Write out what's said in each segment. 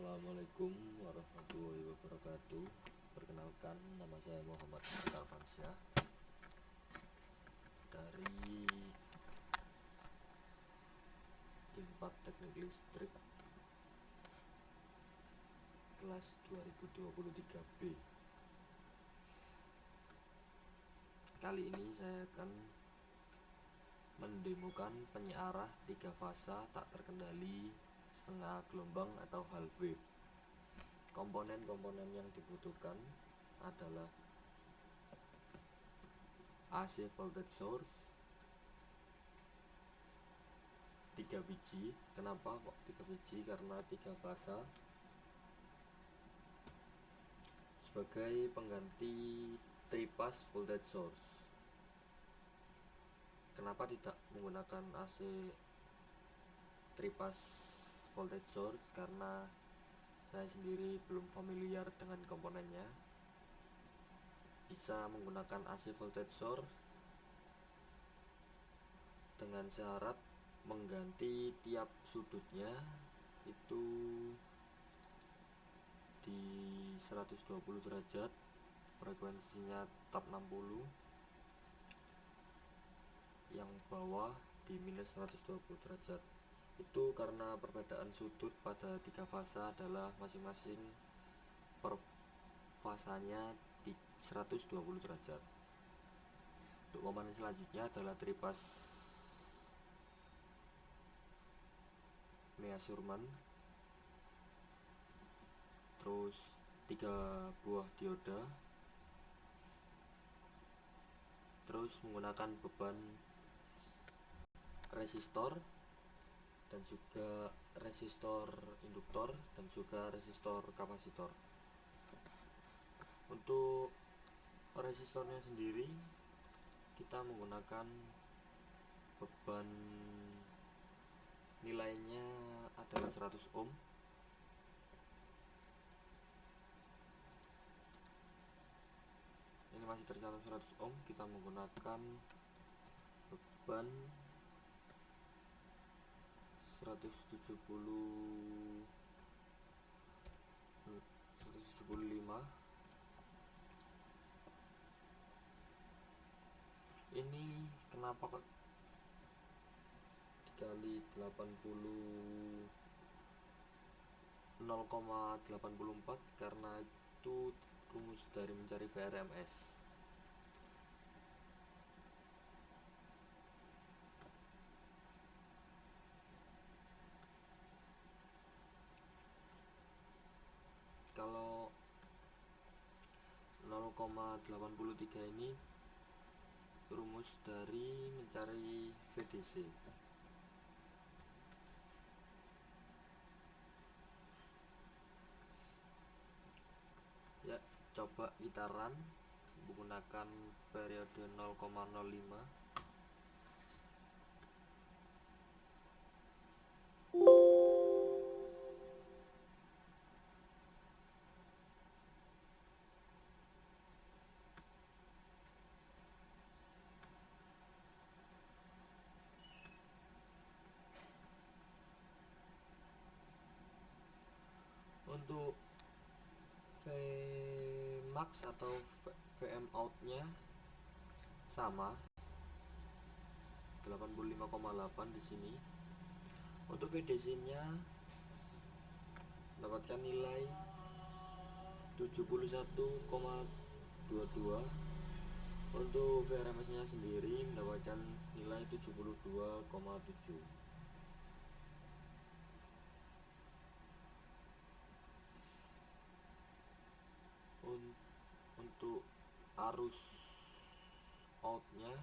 Assalamualaikum warahmatullahi wabarakatuh. Perkenalkan, nama saya Muhammad Alfansyah dari tim 4 Teknik Listrik kelas 2023B. Kali ini saya akan mendemokan penyearah 3 fasa tak terkendali setengah gelombang atau half wave. Komponen-komponen yang dibutuhkan adalah AC voltage source 3 biji. Kenapa kok 3 biji? Karena 3 fasa sebagai pengganti triphase voltage source. Kenapa tidak menggunakan AC triphase voltage source? Karena saya sendiri belum familiar dengan komponennya. Bisa menggunakan AC voltage source dengan syarat mengganti tiap sudutnya itu di 120 derajat, frekuensinya tetap 60, yang bawah di minus 120 derajat. Itu karena perbedaan sudut pada 3 fasa adalah masing-masing per fasanya di 120 derajat. Untuk komponen selanjutnya adalah triphase measurement, terus 3 buah dioda, terus menggunakan beban resistor dan juga resistor induktor dan juga resistor kapasitor. Untuk resistornya sendiri kita menggunakan beban, nilainya adalah 100 ohm. Ini masih tercantum 100 ohm. Kita menggunakan beban 175. Ini kenapa kok dikali 80 0,84? Karena itu rumus dari mencari VRMS. Kalau 0,83 ini rumus dari mencari VDC. Ya, coba kita run menggunakan periode 0,05. Untuk Vmax atau Vm out nya sama 85,8 di sini. Untuk VDC nya mendapatkan nilai 71,22. Untuk VRMS nya sendiri mendapatkan nilai 72,7. Untuk arus outnya,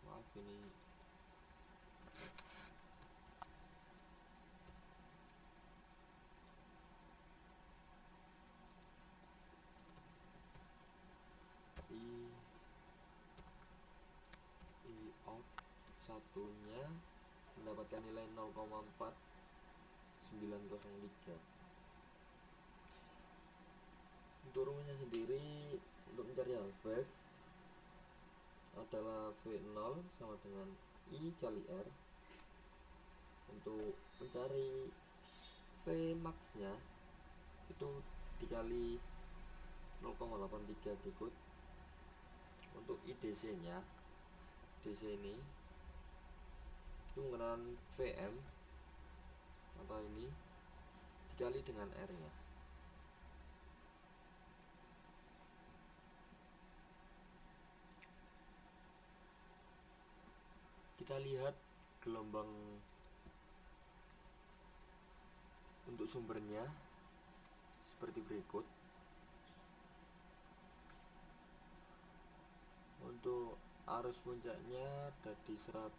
maaf ini out satunya mendapatkan nilai 0,4903. Untuk rumusnya sendiri untuk mencari half wave adalah V0 sama dengan I kali R. Untuk mencari Vmax nya itu dikali 0,83 berikut. Untuk IDC nya, DC ini itu menggunakan VM atau ini dikali dengan R nya. Kita lihat gelombang untuk sumbernya seperti berikut. Untuk arus puncaknya ada di 100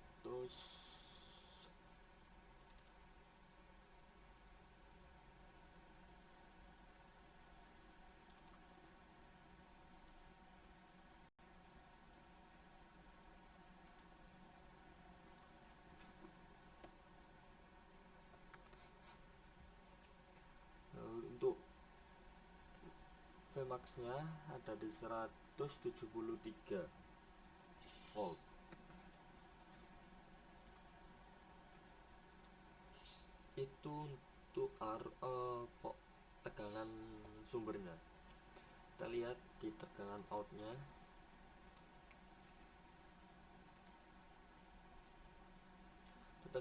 untuk Vmax nya ada di 173 volt. Itu untuk tegangan sumbernya. Kita lihat di tegangan outnya, kita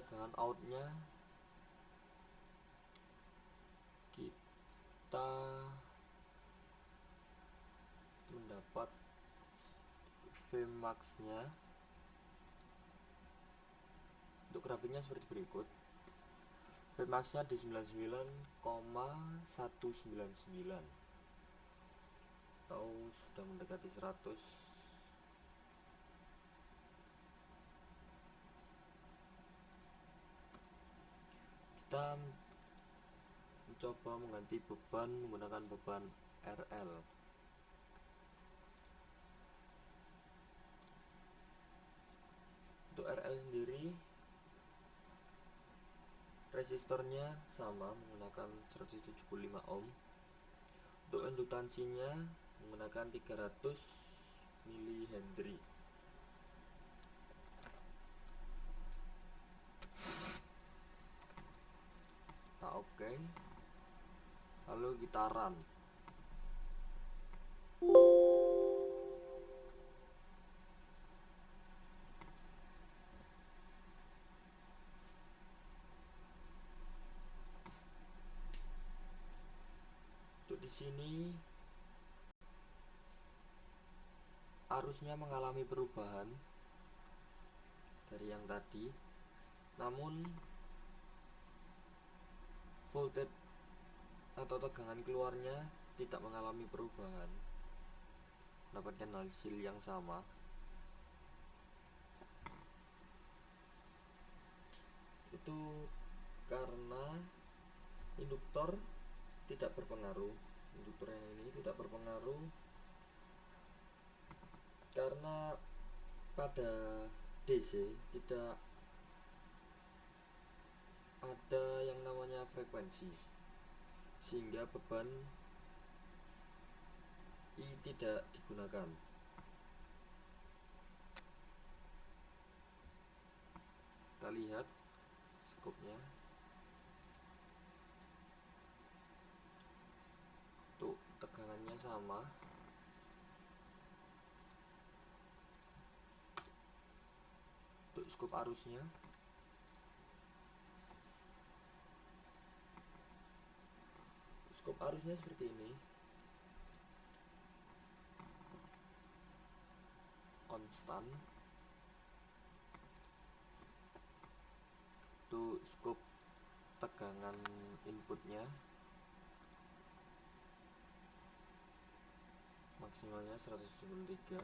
mendapat Vmax nya. Untuk grafiknya seperti berikut. Vmax nya di 99,199 atau sudah mendekati 100. Kita mencoba mengganti beban menggunakan beban RL. Untuk RL sendiri, resistornya sama menggunakan 175 ohm. Untuk induktansinya menggunakan 300 mH. Nah, oke. Lalu kita run. Untuk di sini arusnya mengalami perubahan dari yang tadi, namun voltage atau tegangan keluarnya tidak mengalami perubahan, mendapatkan hasil yang sama. Itu karena induktor tidak berpengaruh. Induktor yang ini tidak berpengaruh karena pada DC tidak ada yang namanya frekuensi, sehingga beban I tidak digunakan. Kita lihat skopnya. Tuh, tegangannya sama. Untuk skop arusnya, seperti ini, konstan. Itu skop tegangan inputnya, maksimalnya 173.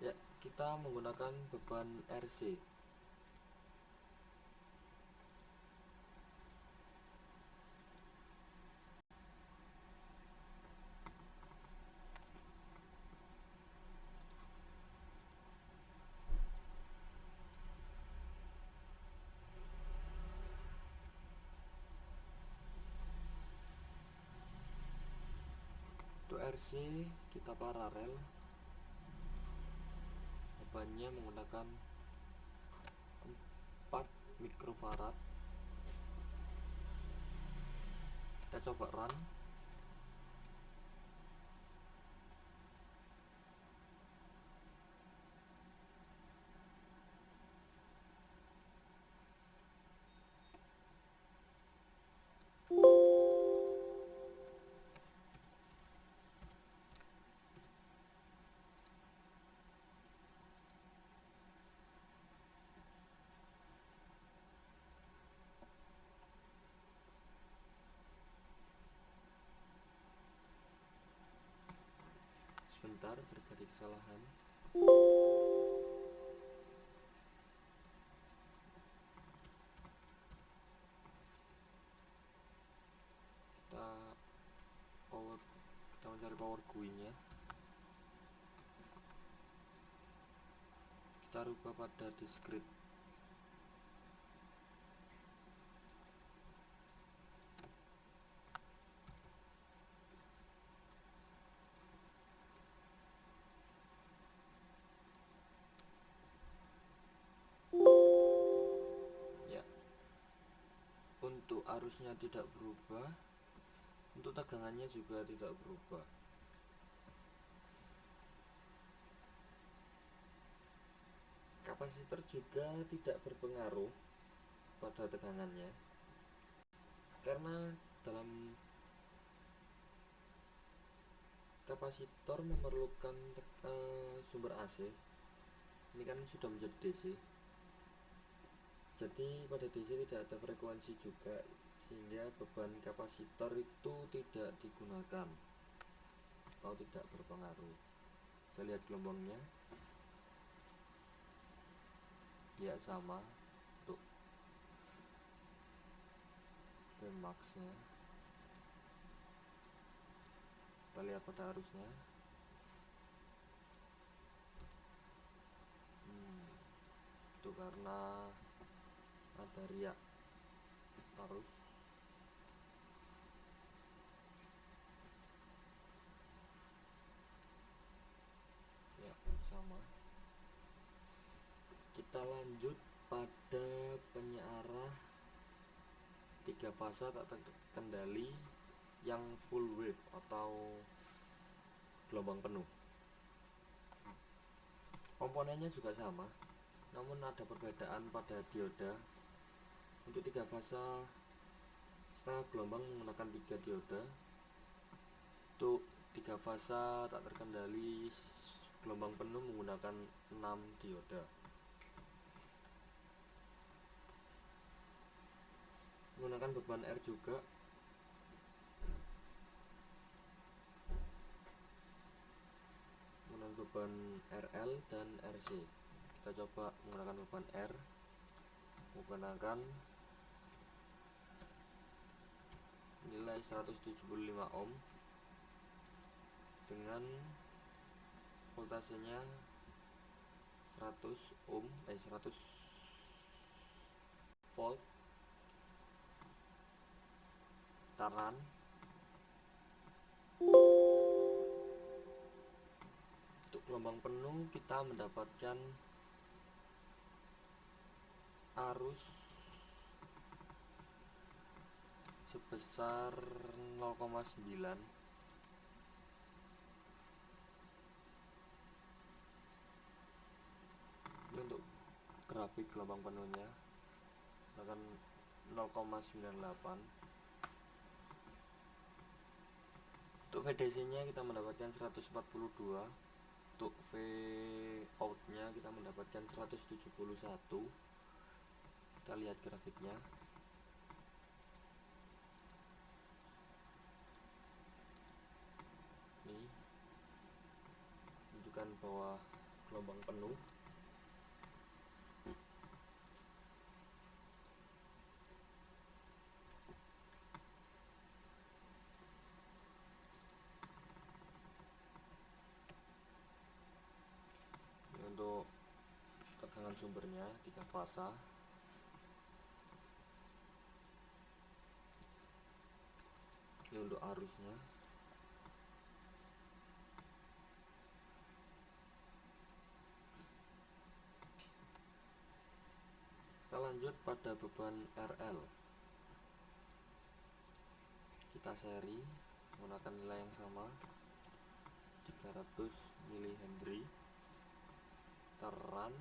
Ya, kita menggunakan beban RC. RC kita paralel, bebannya menggunakan 4 mikrofarad. Kita coba run. Sebentar, terjadi kesalahan. Kita mencari power GUI-nya. Kita rubah pada discrete. Ya, untuk arusnya tidak berubah, untuk tegangannya juga tidak berubah. Kapasitor juga tidak berpengaruh pada tegangannya, karena dalam kapasitor memerlukan sumber AC. Ini kan sudah menjadi DC, jadi pada DC tidak ada frekuensi juga, sehingga beban kapasitor itu tidak digunakan atau tidak berpengaruh. Kita lihat gelombangnya, ya sama untuk Vmax nya. Kita lihat pada arusnya. Itu karena ada riak arus. Ya, sama. Kita lanjut pada penyearah 3 fasa tak terkendali yang full wave atau gelombang penuh. Komponennya juga sama, namun ada perbedaan pada dioda. Untuk 3 fasa setengah gelombang menggunakan 3 dioda. Untuk 3 fasa tak terkendali gelombang penuh menggunakan 6 dioda. Menggunakan beban R juga. Menggunakan beban RL dan RC. Kita coba menggunakan beban R, menggunakan nilai 175 ohm dengan voltasenya 100 volt. Taran. Untuk gelombang penuh kita mendapatkan arus sebesar 0,9. Ini untuk grafik gelombang penuhnya akan 0,98. Untuk VDC nya kita mendapatkan 142. Untuk V out nya kita mendapatkan 171. Kita lihat grafiknya. Ini menunjukkan bahwa gelombang penuh. Ini untuk tegangan sumbernya 3 fasa. Ini untuk arusnya. lanjut pada beban RL. Kita seri menggunakan nilai yang sama, 300 mH. Run.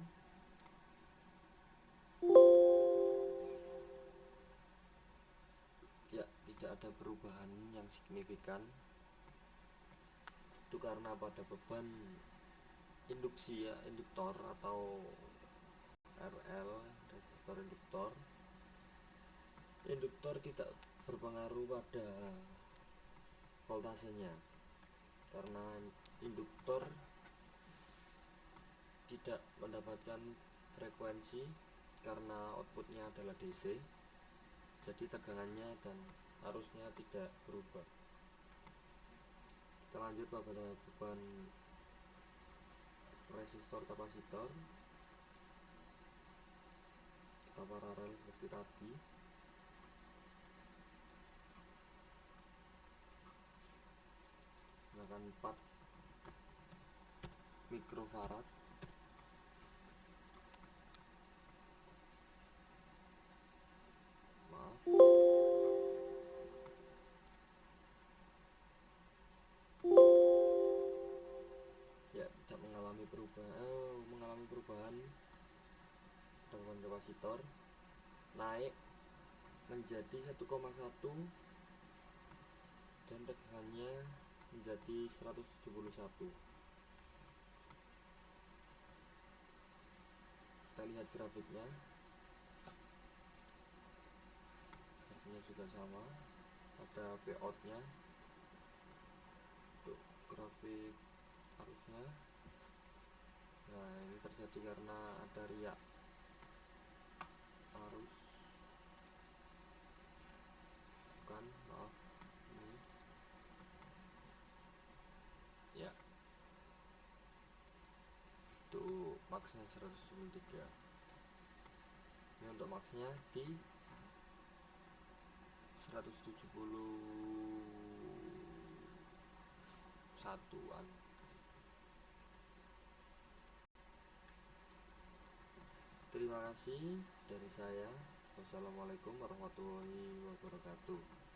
Ya, tidak ada perubahan yang signifikan. Itu karena pada beban induksi ya, induktor atau RL, resistor induktor tidak berpengaruh pada voltasenya, karena induktor tidak mendapatkan frekuensi karena outputnya adalah DC, jadi tegangannya dan arusnya tidak berubah. Kita lanjut pada beban resistor kapasitor. Kita paralel seperti tadi. Gunakan 4 mikrofarad. Maaf. Ya, tidak mengalami perubahan dengan kapasitor naik menjadi 1,1 dan tegangannya menjadi 171. Kita lihat grafiknya juga sama, ada Vout nya untuk grafik arusnya. Nah, ini terjadi karena ada riak arus, bukan, maaf, ini ya, itu maksnya 173. Ini untuk maksnya di 171-an. Terima kasih dari saya. Wassalamualaikum warahmatullahi wabarakatuh.